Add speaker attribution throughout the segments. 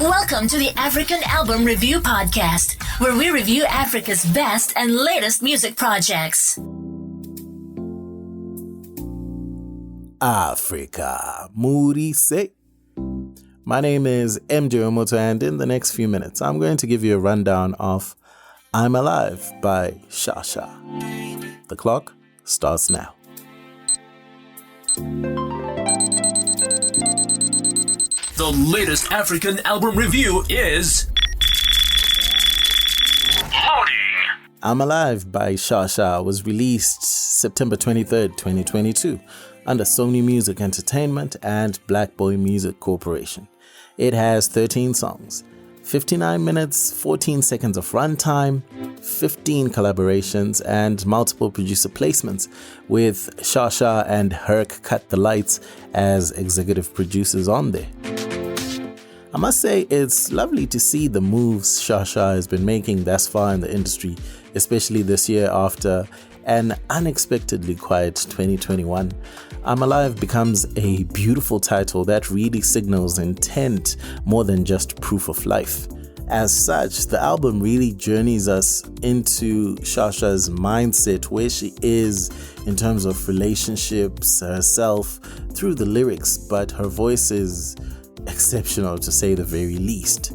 Speaker 1: Welcome to the African Album Review Podcast, where we review Africa's best and latest music projects.
Speaker 2: Africa, Moody say. My name is MJ Wemoto, and in the next few minutes, I'm going to give you a rundown of I'm Alive by Sha Sha. The clock starts now.
Speaker 3: The latest African album review is loading.
Speaker 2: I'm Alive by Sha Sha was released September 23rd, 2022 under Sony Music Entertainment and Black Boy Music Corporation. It has 13 songs, 59 minutes, 14 seconds of runtime, 15 collaborations, and multiple producer placements, with Sha Sha and Herc Cut the Lights as executive producers on there. I must say it's lovely to see the moves Sha Sha has been making thus far in the industry, especially this year after an unexpectedly quiet 2021. I'm Alive becomes a beautiful title that really signals intent more than just proof of life. As such, the album really journeys us into Sha Sha's mindset, where she is in terms of relationships, herself, through the lyrics, but her voice is exceptional to say the very least.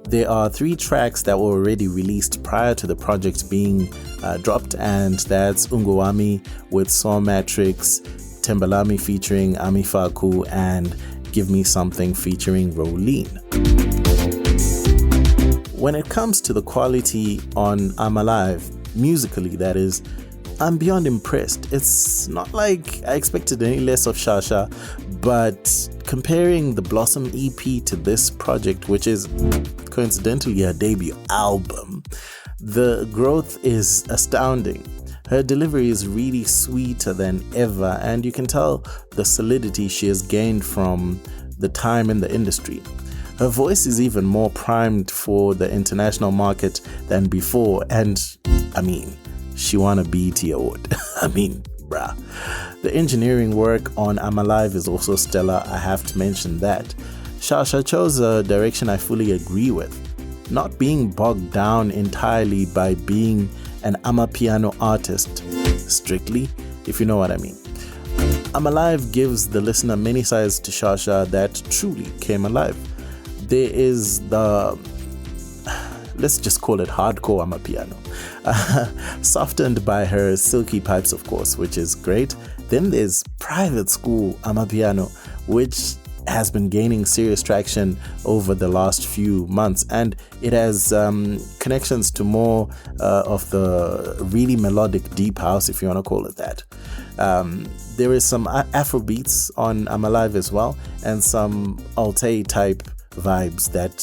Speaker 2: There are 3 tracks that were already released prior to the project being dropped, and that's Ungowami with Saw Matrix, Tembalami featuring Amifaku, and Give Me Something featuring Rolene. When it comes to the quality on I'm Alive, musically that is, I'm beyond impressed. It's not like I expected any less of Sha Sha, but comparing the Blossom EP to this project, which is coincidentally her debut album, the growth is astounding. Her delivery is really sweeter than ever, and you can tell the solidity she has gained from the time in the industry. Her voice is even more primed for the international market than before, and she won a BET award. Bruh. The engineering work on I'm Alive is also stellar, I have to mention that. Sha Sha chose a direction I fully agree with, not being bogged down entirely by being an amapiano artist, strictly, if you know what I mean. I'm Alive gives the listener many sides to Sha Sha that truly came alive. There is the, let's just call it hardcore amapiano, softened by her silky pipes, of course, which is great. Then there's private school amapiano, which has been gaining serious traction over the last few months, and it has connections to more of the really melodic deep house, if you want to call it that. There is some Afro beats on I'm Alive as well, and some Alte type vibes that,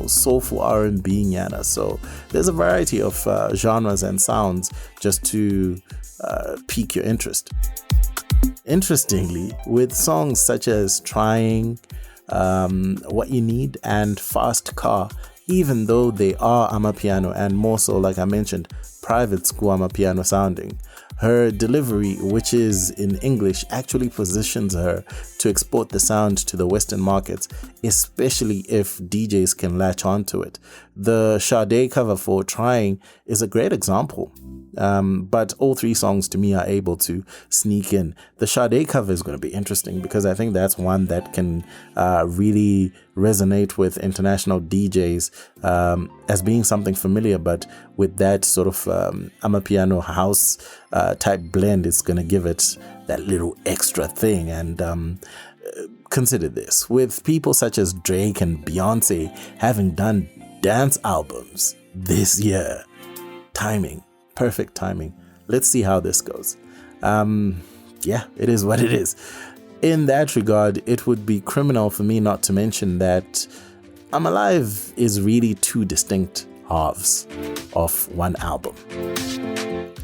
Speaker 2: soulful R&B nyana. So there's a variety of genres and sounds just to pique your interest. Interestingly, with songs such as Trying, What You Need, and Fast Car, even though they are amapiano and more so, like I mentioned, private school amapiano sounding, her delivery, which is in English, actually positions her to export the sound to the Western markets, especially if DJs can latch onto it. The Sade cover for Trying is a great example. But all 3 songs to me are able to sneak in. The Sade cover is going to be interesting because I think that's one that can really resonate with international DJs as being something familiar, but with that sort of amapiano house type blend, it's going to give it that little extra thing. And consider this, with people such as Drake and Beyonce having done dance albums this year, perfect timing. Let's see how this goes. It is what it is. In that regard, it would be criminal for me not to mention that I'm Alive is really 2 distinct halves of one album.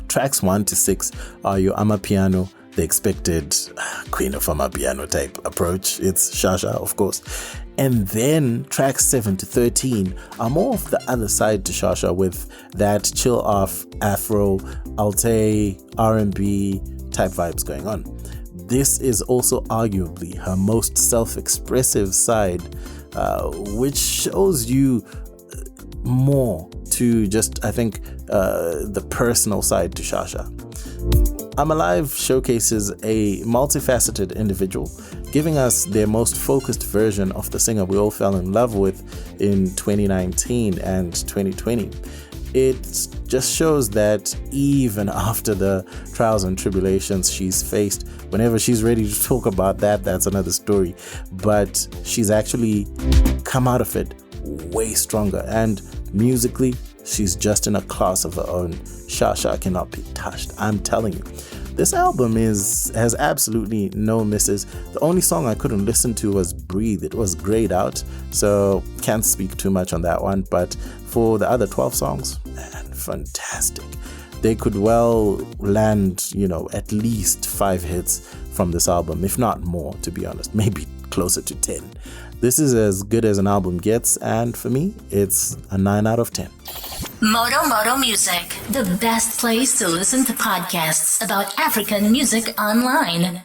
Speaker 2: Tracks 1 to 6 are your amapiano, the expected queen of amapiano type approach. It's Sha Sha, of course. And then tracks 7 to 13 are more of the other side to Sha Sha, with that chill off Afro, Alte, R&B type vibes going on. This is also arguably her most self-expressive side, which shows you more to just, I think, the personal side to Sha Sha. I'm Alive showcases a multifaceted individual, giving us their most focused version of the singer we all fell in love with in 2019 and 2020. It just shows that even after the trials and tribulations she's faced, whenever she's ready to talk about that, that's another story. But she's actually come out of it way stronger. And musically, she's just in a class of her own. Sha Sha cannot be touched, I'm telling you. This album has absolutely no misses. The only song I couldn't listen to was Breathe. It was grayed out, so can't speak too much on that one. But for the other 12 songs, man, fantastic. They could well land, at least 5 hits from this album, if not more, to be honest. Maybe closer to 10. This is as good as an album gets, and for me, it's a 9 out of 10.
Speaker 1: Moto Music, the best place to listen to podcasts about African music online.